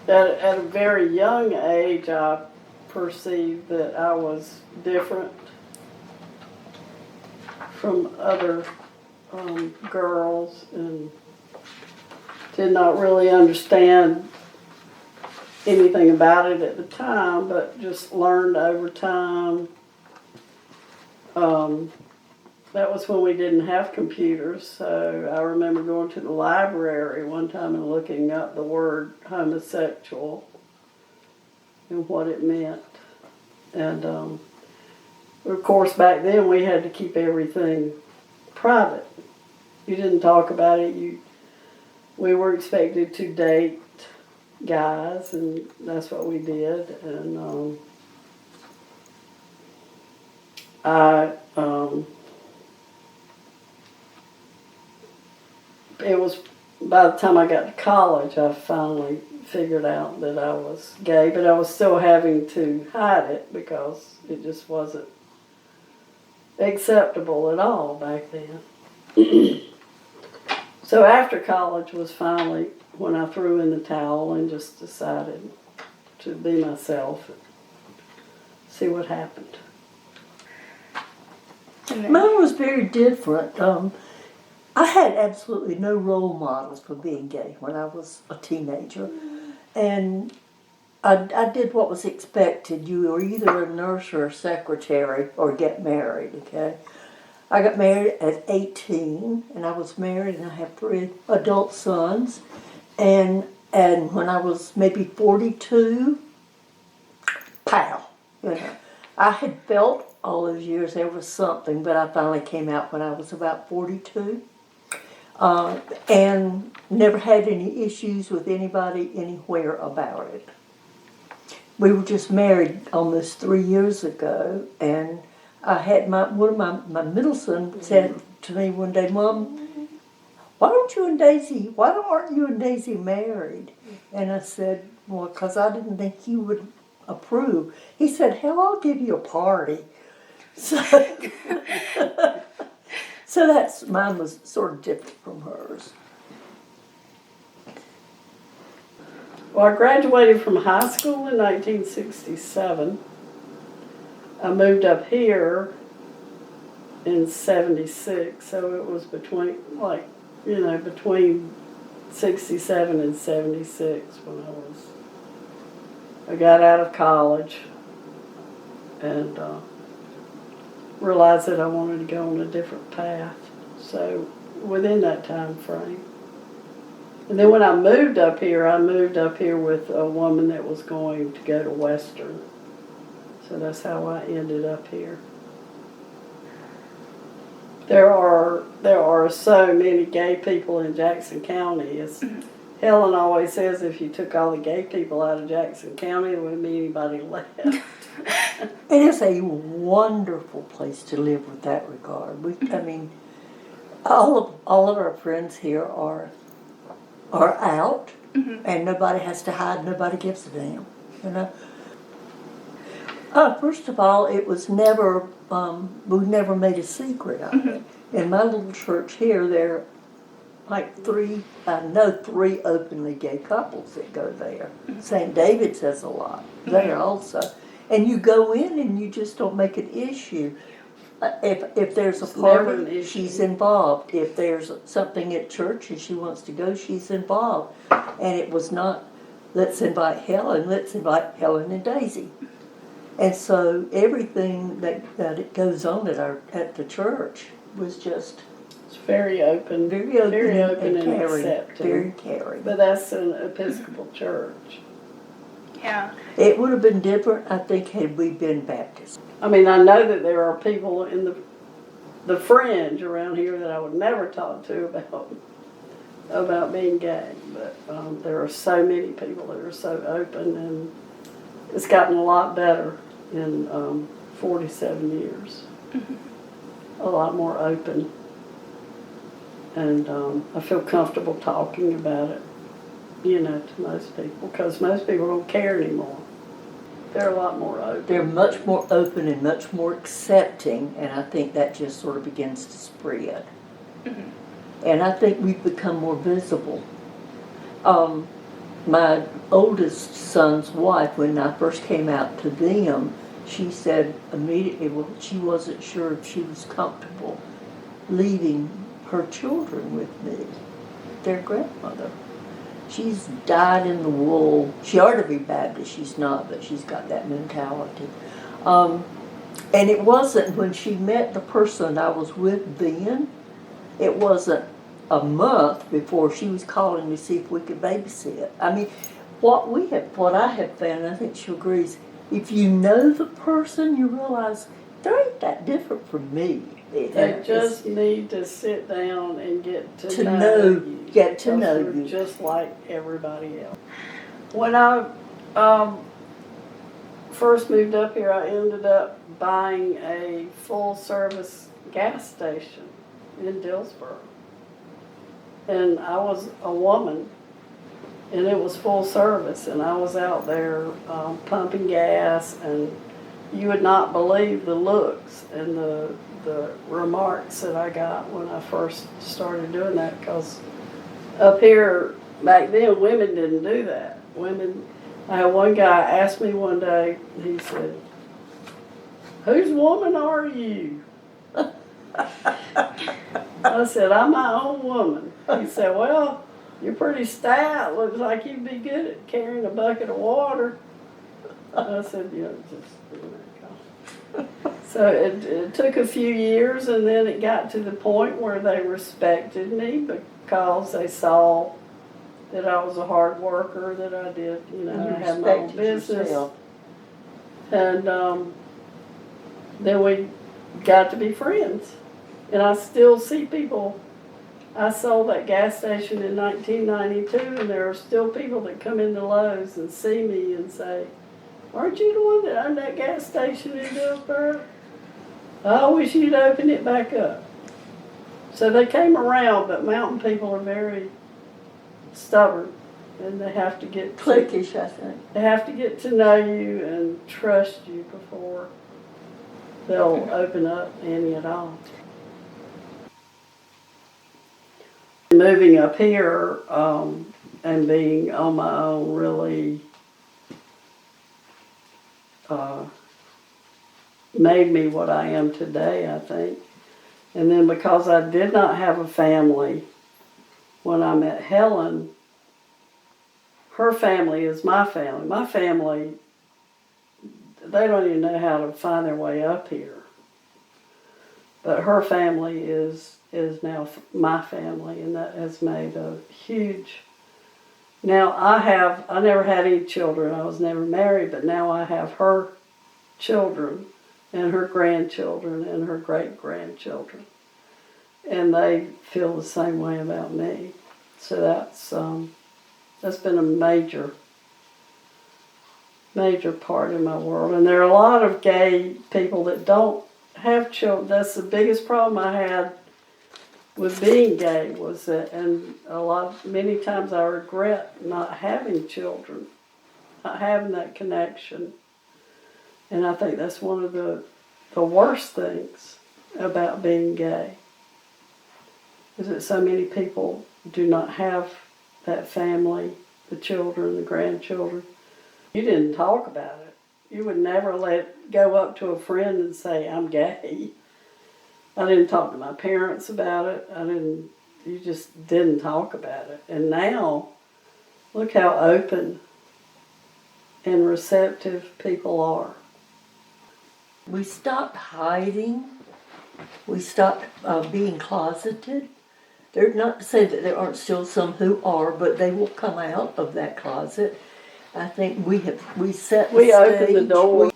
at a very young age, I perceived that I was different from other girls, and did not really understand anything about it at the time, but just learned over time. That was when we didn't have computers, so I remember going to the library one time and looking up the word homosexual and what it meant. And of course back then we had to keep everything private. You didn't talk about it. We were expected to date guys, and that's what we did. And it was by the time I got to college, I finally figured out that I was gay, but I was still having to hide it because it just wasn't acceptable at all back then. So after college was finally when I threw in the towel and just decided to be myself and see what happened. Mine was very different. I had absolutely no role models for being gay when I was a teenager. And I did what was expected. You were either a nurse or a secretary or get married, okay? I got married at 18, and I was married, and I have 3 adult sons. And when I was maybe 42, pow, you know. I had felt all those years there was something, but I finally came out when I was about 42. And never had any issues with anybody anywhere about it. We were just married almost 3 years ago, and I had one of my middle son said to me one day, "Mom, why aren't you and Daisy married?" And I said, "Well, because I didn't think you would approve." He said, "Hell, I'll give you a party." So, so mine was sort of different from hers. Well, I graduated from high school in 1967. I moved up here in 76, so it was between 67 and 76 when I got out of college and realized that I wanted to go on a different path. So within that time frame. And then when I moved up here with a woman that was going to go to Western. So that's how I ended up here. There are so many gay people in Jackson County. Helen always says if you took all the gay people out of Jackson County, there wouldn't be anybody left. It is a wonderful place to live with that regard. All of our friends here are out, and nobody has to hide. Nobody gives a damn, you know. First of all, it was never we never made a secret of it. In my little church here, there are like 3 openly gay couples that go there. St. David's has a lot there also. And you go in and you just don't make an issue. If there's a party, she's involved. If there's something at church and she wants to go, she's involved. And it was not, let's invite Helen and Daisy. And so everything that goes on at the church was just... It's very open. Very open and accepting. Very caring. But that's an Episcopal church. Yeah. It would have been different, I think, had we been Baptist. I mean, I know that there are people in the fringe around here that I would never talk to about being gay, but there are so many people that are so open, and it's gotten a lot better in 47 years. A lot more open, and I feel comfortable talking about it, to most people, because most people don't care anymore. They're a lot more open. They're much more open and much more accepting, and I think that just sort of begins to spread. And I think we've become more visible. my oldest son's wife, when I first came out to them, she said immediately, well, she wasn't sure if she was comfortable leaving her children with me, their grandmother. She's dyed in the wool. She ought to be Baptist, she's not, but she's got that mentality. And it wasn't when she met the person I was with then, it wasn't a month before she was calling to see if we could babysit. I mean, what I have found, I think she agrees, if you know the person, you realize they ain't that different from me. They just need to sit down and get to know you. Get to know you. Just like everybody else. When I first moved up here, I ended up buying a full-service gas station in Dillsboro. And I was a woman, and it was full service, and I was out there pumping gas, and you would not believe the looks and the remarks that I got when I first started doing that, because up here, back then, women didn't do that. I had one guy ask me one day, he said, "Whose woman are you?" I said, "I'm my own woman." He said, "Well, you're pretty stout. Looks like you'd be good at carrying a bucket of water." I said, So it took a few years, and then it got to the point where they respected me because they saw that I was a hard worker, that I did, I had my own business. Yourself. And then we got to be friends. And I still see people. I sold that gas station in 1992, and there are still people that come into Lowe's and see me and say, "Aren't you the one that owned that gas station in Dillsboro? I wish you'd open it back up." So they came around, but mountain people are very stubborn, and they have to get cliquish, I think. They have to get to know you and trust you before they'll open up any at all. Moving up here and being on my own really made me what I am today, I think. And then because I did not have a family, when I met Helen, her family is my family. My family, they don't even know how to find their way up here. But her family is now my family, and that has made a huge... Now I never had any children. I was never married, but now I have her children and her grandchildren and her great-grandchildren. And they feel the same way about me. So that's been a major part in my world. And there are a lot of gay people that don't have children. That's the biggest problem I had with being gay, was that, and many times I regret not having children, not having that connection. And I think that's one of the worst things about being gay, is that so many people do not have that family, the children, the grandchildren. You didn't talk about it. You would never go up to a friend and say, "I'm gay." I didn't talk to my parents about it. You just didn't talk about it. And now, look how open and receptive people are. We stopped hiding. We stopped being closeted. They're not to say that there aren't still some who are, but they will come out of that closet. I think we set the stage. We opened the door.